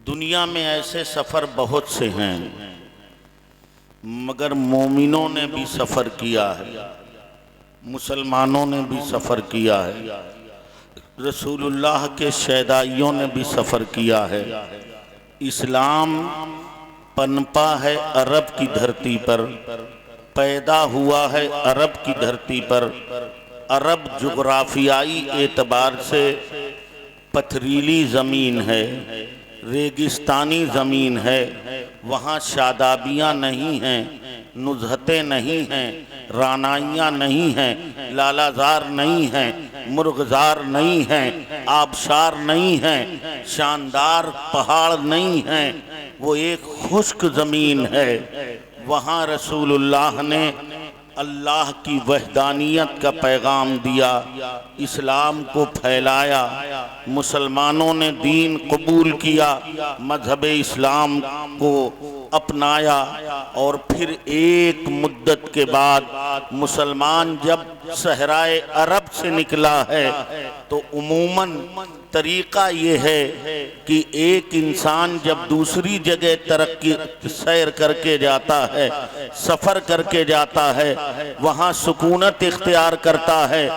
دنیا میں ایسے سفر بہت سے ہیں، مگر مومنوں نے بھی سفر کیا ہے، مسلمانوں نے بھی سفر کیا ہے، رسول اللہ کے شیدائیوں نے بھی سفر کیا ہے۔ اسلام پنپا ہے عرب کی دھرتی پر، پیدا ہوا ہے عرب کی دھرتی پر۔ عرب جغرافیائی اعتبار سے پتھریلی زمین ہے، ریگستانی زمین ہے، وہاں شادابیاں نہیں ہیں، نزہتیں نہیں ہیں، رانائیاں نہیں ہیں، لالازار نہیں ہیں، مرغزار نہیں ہیں، آبشار نہیں ہیں، شاندار پہاڑ نہیں ہیں، وہ ایک خشک زمین ہے۔ وہاں رسول اللہ نے اللہ کی وحدانیت کا پیغام دیا، اسلام کو پھیلایا، مسلمانوں نے دین قبول کیا، مذہب اسلام کو اپنایا، اور پھر ایک مدت کے بعد مسلمان جب صحرائے عرب سے نکلا ہے تو عموماً طریقہ یہ ہے کہ ایک انسان جب دوسری جگہ ترقی سیر کر کے جاتا ہے، سفر کر کے جاتا ہے، وہاں سکونت اختیار کرتا ہے،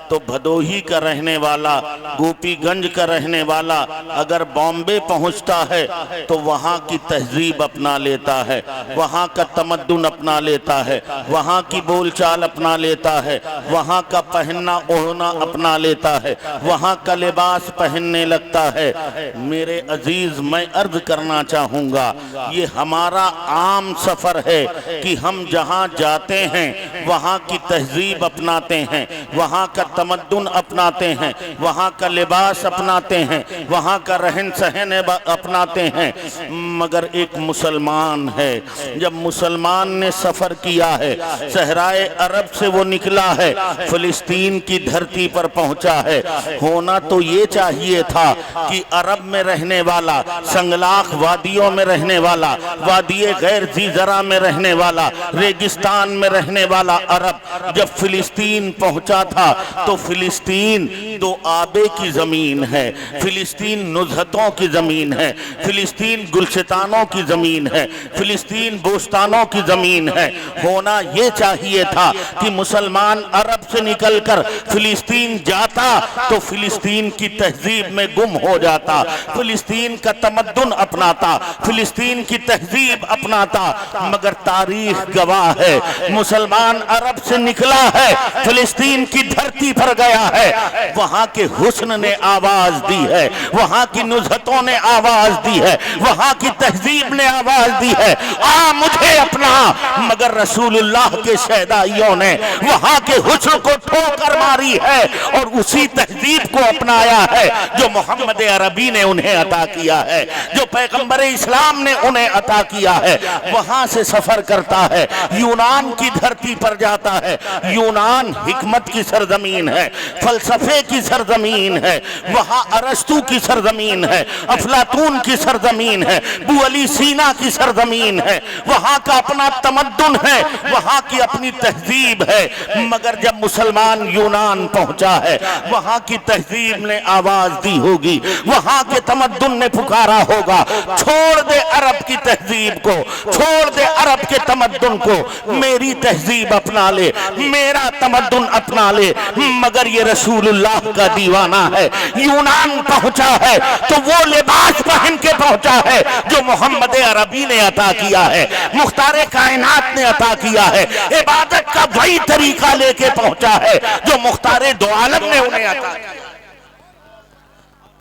تو بھدوہی کا رہنے والا، گوپی گنج کا رہنے والا اگر بامبے پہنچتا ہے تو وہاں کی تہذیب اپنا لیتا ہے، وہاں کا تمدن اپنا لیتا ہے، وہاں کی بول چال اپنا لیتا ہے، وہاں کا پہننا اوڑھنا اپنا لیتا ہے، وہاں کا لباس پہننے لگتا ہے۔ میرے عزیز، میں عرض کرنا چاہوں گا، یہ ہمارا عام سفر ہے کہ ہم جہاں جاتے ہیں وہاں کی تہذیب اپناتے ہیں، وہاں کا تمدن اپناتے ہیں، وہاں کا لباس اپناتے ہیں، وہاں کا رہن سہن اپناتے ہیں۔ مگر ایک مسلمان ہے، جب مسلمان نے سفر کیا ہے، صحرائے عرب سے وہ نکلا ہے، فلسطین کی دھرتی پر پہنچا ہے، ہونا تو یہ چاہیے تھا کہ عرب میں رہنے والا، سنگلاخ وادیوں میں رہنے والا، وادی غیر ذی زرع میں رہنے والا، ریگستان میں رہنے والا عرب جب فلسطین پہنچا تھا تو فلسطین دو آبے کی زمین ہے، فلسطین نزہتوں کی زمین ہے، فلسطین گلشتانوں کی زمین ہے، فلسطین بوستانوں کی زمین ہے۔ ہونا یہ چاہیے تھا کہ مسلمان عرب سے نکل کر فلسطین جاتا تو فلسطین کی تہذیب میں گم ہو جاتا، فلسطین کا تمدن اپناتا، فلسطین کی تہذیب اپناتا، مگر تاریخ گواہ ہے مسلمان عرب سے نکلا ہے، فلسطین کی دھرتی پر گیا ہے، وہاں کے حسن نے آواز دی ہے، وہاں کی نزہتوں نے آواز دی ہے، وہاں کی تہذیب نے آواز دی ہے، آ مجھے اپنا۔ مگر رسول اللہ کے شیدائیوں نے وہاں کے حسن کو ٹھوکر ماری ہے اور اسی تہذیب کو اپنایا ہے جو محمد عربی نے انہیں عطا کیا ہے، جو پیغمبر اسلام نے انہیں عطا کیا ہے۔ وہاں سے سفر کرتا ہے، یونان کی دھرتی پر جاتا ہے، یونان حکمت کی سرزمین ہے، فلسفے کی سرزمین ہے، وہاں ارسطو کی سرزمین ہے، افلاطون کی سرزمین ہے، ابو علی سینا کی سرزمین ہے، وہاں کا اپنا تمدن ہے، وہاں کی اپنی تہذیب ہے۔ مگر جب مسلمان یونان پہنچا ہے، وہاں کی تہذیب نے آواز دی ہوگی، وہاں کے تمدن نے پکارا ہوگا، چھوڑ دے عرب کی تہذیب کو، چھوڑ دے عرب کے تمدن کو، میری تہذیب اپنا لے، میرا تمدن اپنا لے۔ مگر یہ رسول اللہ کا دیوانہ ہے، یونان پہنچا ہے تو وہ لباس پہن کے پہنچا ہے جو محمد عربی نے عطا کیا ہے، مختار کائنات نے عطا کیا ہے، عبادت کا وہی طریقہ لے کے پہنچا ہے جو مختار دو عالم نے انہیں عطا کیا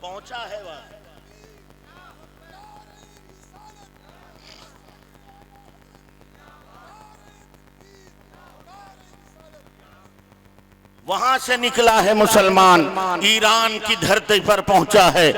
پہنچا ہے۔ وہاں سے نکلا ہے مسلمان، ایران کی دھرتی پر پہنچا ہے،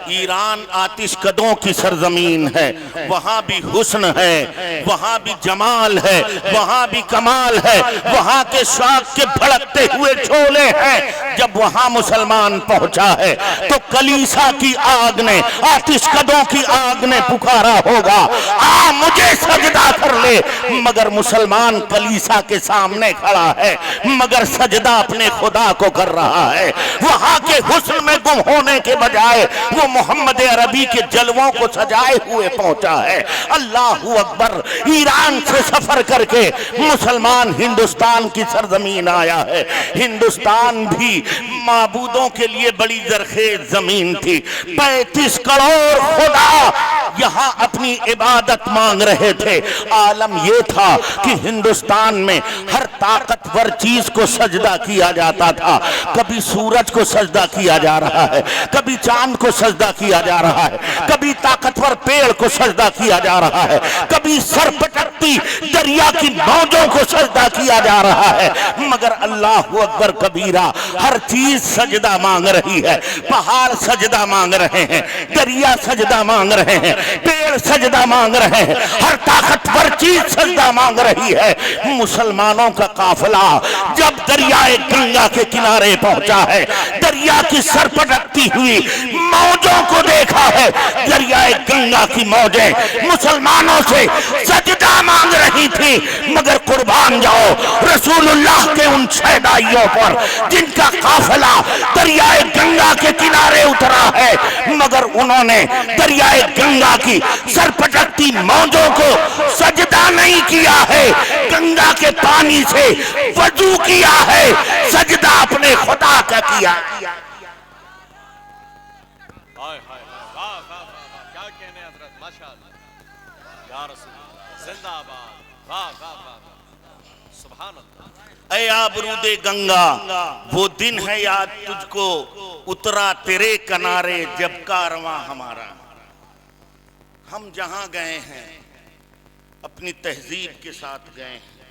ایران آتش کدوں کی سرزمین ہے، وہاں بھی حسن ہے، وہاں بھی جمال ہے، وہاں بھی کمال ہے، وہاں کے شاخ کے بھڑکتے ہوئے چھولے ہیں۔ جب وہاں مسلمان پہنچا ہے تو کلیسا کی آگ نے، آتش کدوں کی آگ نے پکارا ہوگا، آ مجھے سجدہ کر لے۔ مگر مسلمان کلیسا کے سامنے کھڑا ہے، مگر سجدہ اپنے اپنے خدا کو کر رہا ہے، وہاں کے حسن میں گم ہونے کے بجائے وہ محمد عربی کے جلووں کو سجائے ہوئے پہنچا ہے۔ اللہ اکبر، ایران سے سفر کر کے مسلمان ہندوستان کی سرزمین آیا ہے۔ ہندوستان بھی معبودوں کے لیے بڑی زرخیز زمین تھی، 35 کروڑ خدا یہاں اپنی عبادت مانگ رہے تھے۔ عالم یہ تھا کہ ہندوستان میں ہر طاقتور چیز کو سجدہ کیا جاتا تھا، کبھی سورج کو سجدہ کیا جا رہا ہے، کبھی چاند کو سجدہ کیا جا رہا ہے، کبھی طاقتور پیڑ کو سجدہ کیا جا رہا ہے، کبھی سر پٹکتی دریا کی موجوں کو سجدہ کیا جا رہا ہے، مگر اللہ اکبر کبیرہ ہر چیز سجدہ مانگ رہی ہے۔ پہاڑ سجدہ مانگ رہے ہیں، دریا سجدہ مانگ رہے ہیں، پیڑ سجدہ مانگ رہے ہیں، ہر طاقتور چیز سجدہ مانگ رہی ہے۔ مسلمانوں کا قافلہ جب دریائے گنگا کے کنارے پہنچا ہے، دریا کی سر پٹکتی ہوئی موجوں کو دیکھا ہے، دریائے گنگا کی موجیں مسلمانوں سے سجدہ مانگ رہی تھی، مگر قربان جاؤ رسول اللہ کے ان شہدائیوں پر جن کا قافلہ دریائے گنگا کے کنارے اترا ہے، مگر انہوں نے دریائے گنگا کی سر پٹکتی موجوں کو سجدہ نہیں کیا ہے، گنگا کے پانی سے وضو کیا ہے، سجدہ اپنے خدا کا کیا۔ کیا کہنے حضرت، ماشاءاللہ یا رسول اللہ، زندہ آباد، واہ واہ واہ، سبحان اللہ۔ اے آبرود گنگا، وہ دن ہے یاد تجھ کو اترا تیرے کنارے جب کارواں ہمارا۔ ہم جہاں گئے ہیں اپنی تہذیب کے ساتھ گئے ہیں،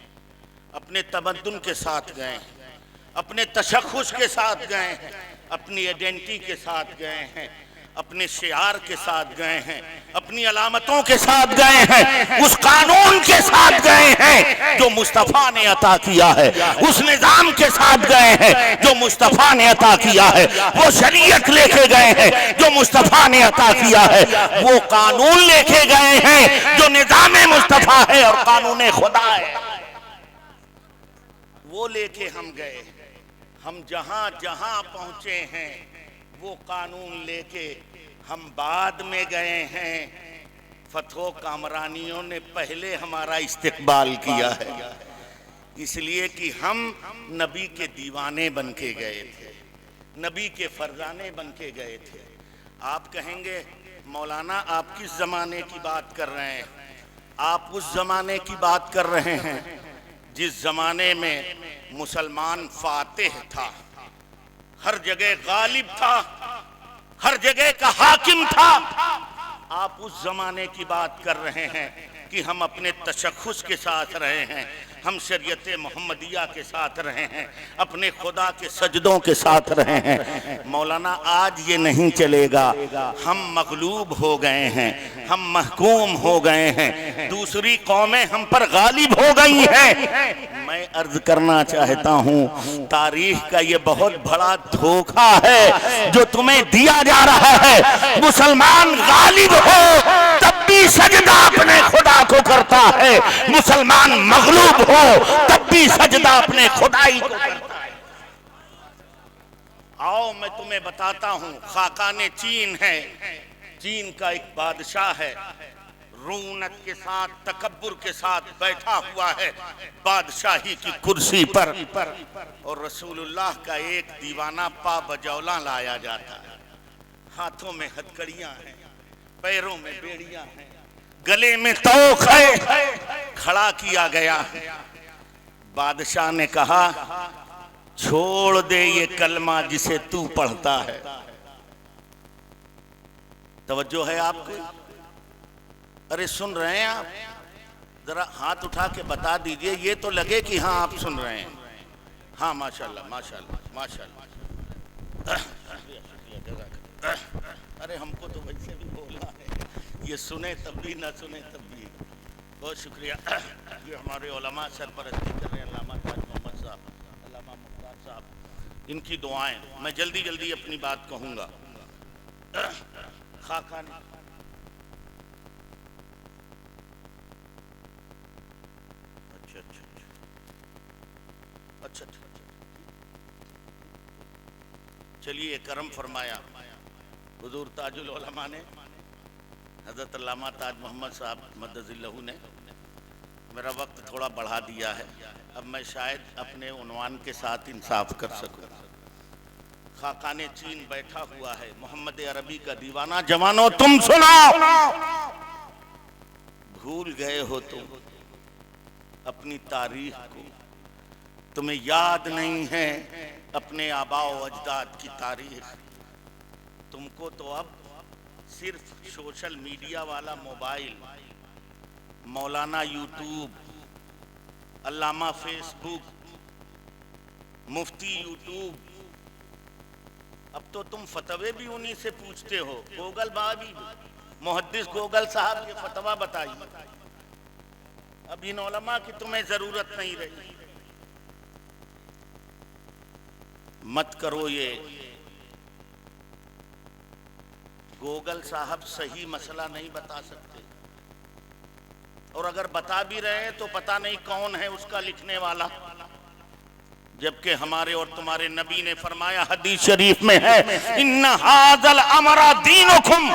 اپنے تمدن کے ساتھ گئے ہیں، اپنے تشخص کے ساتھ گئے ہیں، اپنی ایڈنٹی کے ساتھ گئے ہیں، اپنے شعار کے ساتھ گئے ہیں، اپنی علامتوں کے ساتھ گئے ہیں، اس قانون کے ساتھ گئے ہیں جو مصطفیٰ نے عطا کیا ہے، اس نظام کے ساتھ گئے ہیں جو مصطفیٰ نے عطا کیا ہے، وہ شریعت لے کے گئے ہیں جو مصطفیٰ نے عطا کیا ہے، وہ قانون لے کے گئے ہیں جو نظام مصطفیٰ ہے اور قانون خدا ہے، وہ لے کے ہم گئے۔ ہم جہاں جہاں پہنچے ہیں وہ قانون لے کے ہم بعد میں گئے ہیں، فتح و کامرانیوں نے پہلے ہمارا استقبال کیا ہے، اس لیے کہ ہم نبی کے دیوانے بن کے گئے تھے، نبی کے فرزانے بن کے گئے تھے۔ آپ کہیں گے مولانا آپ کس زمانے کی بات کر رہے ہیں؟ آپ اس زمانے کی بات کر رہے ہیں جس زمانے میں مسلمان فاتح تھا، ہر جگہ غالب تھا، ہر جگہ کا حاکم تھا۔ آپ اس زمانے کی بات کر رہے ہیں کہ ہم اپنے تشخص کے ساتھ رہے ہیں، ہم شریعت محمدیہ کے ساتھ رہے ہیں، اپنے خدا کے سجدوں کے ساتھ رہے ہیں۔ مولانا آج یہ نہیں چلے گا، ہم مغلوب ہو گئے ہیں، ہم محکوم ہو گئے ہیں، دوسری قومیں ہم پر غالب ہو گئی ہیں۔ میں عرض کرنا چاہتا ہوں تاریخ کا یہ بہت بڑا دھوکہ ہے جو تمہیں دیا جا رہا ہے۔ مسلمان غالب ہو تب بھی سجدہ اپنے خدا کو کرتا ہے، مسلمان مغلوب ہو تب بھی سجدہ اپنے خدائی کو کرتا ہے۔ آؤ میں تمہیں بتاتا ہوں، خاقان چین ہے، چین کا ایک بادشاہ ہے، رونق کے ساتھ تکبر کے ساتھ بیٹھا ہوا ہے بادشاہی کی کرسی پر، اور رسول اللہ کا ایک دیوانہ پا بجولا لایا جاتا ہے، ہاتھوں میں ہتھکڑیاں ہیں، پیروں میں بیڑیاں ہیں، گلے میں توق ہے، کھڑا کیا گیا۔ بادشاہ نے کہا چھوڑ دے یہ کلمہ جسے تو پڑھتا ہے۔ توجہ ہے آپ کو؟ ارے سن رہے ہیں آپ؟ ذرا ہاتھ اٹھا کے بتا دیجئے، یہ تو لگے کہ ہاں آپ سن رہے ہیں۔ ہاں ماشاءاللہ ماشاءاللہ ماشاءاللہ، ارے ہم کو تو ویسے بھی بولنا ہے، یہ سنیں تب بھی نہ سنیں تب بھی۔ بہت شکریہ۔ یہ ہمارے علماء سرپرستی کر رہے ہیں، علامہ تاج محمد صاحب، علامہ مختار صاحب، ان کی دعائیں۔ میں جلدی جلدی اپنی بات کہوں گا۔ خاقان اچھا چلیے کرم فرمایا حضور تاج العلماء نے، حضرت علامہ تاج محمد صاحب مدد اللہ نے میرا وقت تھوڑا بڑھا دیا ہے، اب میں شاید اپنے عنوان کے ساتھ انصاف کر سکوں۔ خاقان چین بیٹھا ہوا ہے، محمد عربی کا دیوانہ، جوانوں تم سنو، بھول گئے ہو تم اپنی تاریخ کو، تمہیں یاد نہیں ہے اپنے آباء و اجداد کی تاریخ، تم کو تو اب صرف سوشل میڈیا والا موبائل، مولانا یوٹیوب، علامہ فیس بک، مفتی یوٹیوب، اب تو تم فتوے بھی انہی سے پوچھتے ہو، گوگل بابی محدث گوگل صاحب یہ فتوہ بتائیے، اب ان علماء کی تمہیں ضرورت نہیں رہی۔ مت کرو یہ، گوگل صاحب صحیح مسئلہ نہیں بتا سکتے، اور اگر بتا بھی رہے ہیں تو پتہ نہیں کون ہے اس کا لکھنے والا، جبکہ ہمارے اور تمہارے نبی نے فرمایا، حدیث شریف میں ہے، ان ھذا الامر دینکم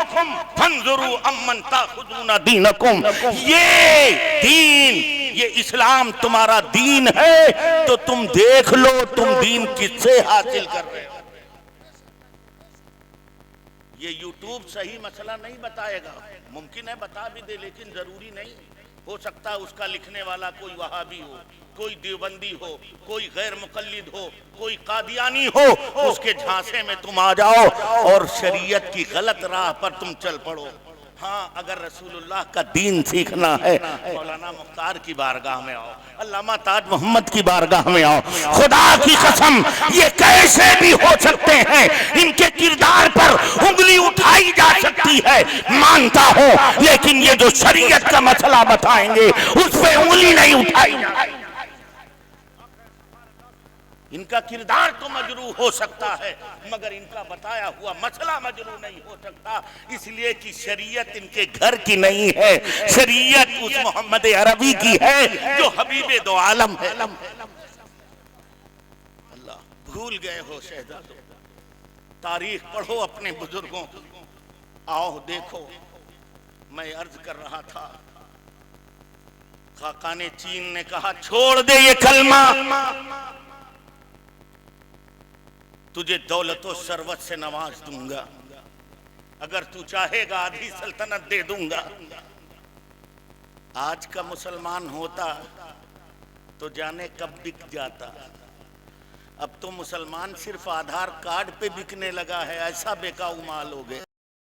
فانظروا امن تاخذون دینکم، یہ دین، یہ اسلام تمہارا دین ہے تو تم دیکھ لو تم دین کس سے حاصل کر رہے ہو۔ یہ یوٹیوب صحیح مسئلہ نہیں بتائے گا، ممکن ہے بتا بھی دے لیکن ضروری نہیں، ہو سکتا ہے اس کا لکھنے والا کوئی وہابی ہو، کوئی دیوبندی ہو، کوئی غیر مقلد ہو، کوئی قادیانی ہو، اس کے جھانسے میں تم آ جاؤ اور شریعت کی غلط راہ پر تم چل پڑو۔ ہاں اگر رسول اللہ کا دین سیکھنا ہے، مولانا مختار کی بارگاہ میں آؤ، علامہ تاج محمد کی بارگاہ میں آؤ، خدا کی قسم یہ کیسے بھی ہو سکتے ہیں، ان کے کردار پر انگلی اٹھائی جا سکتی ہے، مانتا ہوں، لیکن یہ جو شریعت کا مسئلہ بتائیں گے اس پہ انگلی نہیں اٹھائی جائے۔ ان کا کردار تو مجروح ہو سکتا ہے مگر ان کا بتایا ہوا مسئلہ مجروح نہیں ہو سکتا، اس لیے کہ شریعت ان کے گھر کی نہیں ہے، شریعت اس محمد عربی کی ہے جو حبیب دو عالم ہے۔ اللہ، بھول گئے ہو شہزادوں، تاریخ پڑھو اپنے بزرگوں، آؤ دیکھو، میں عرض کر رہا تھا، خاقان چین نے کہا چھوڑ دے یہ کلمہ، تجھے دولت و ثروت سے نواز دوں گا، اگر تو چاہے گا آدھی سلطنت دے دوں گا۔ آج کا مسلمان ہوتا تو جانے کب بک جاتا، اب تو مسلمان صرف آدھار کارڈ پہ بکنے لگا ہے، ایسا بیکاؤ مال ہو گیا۔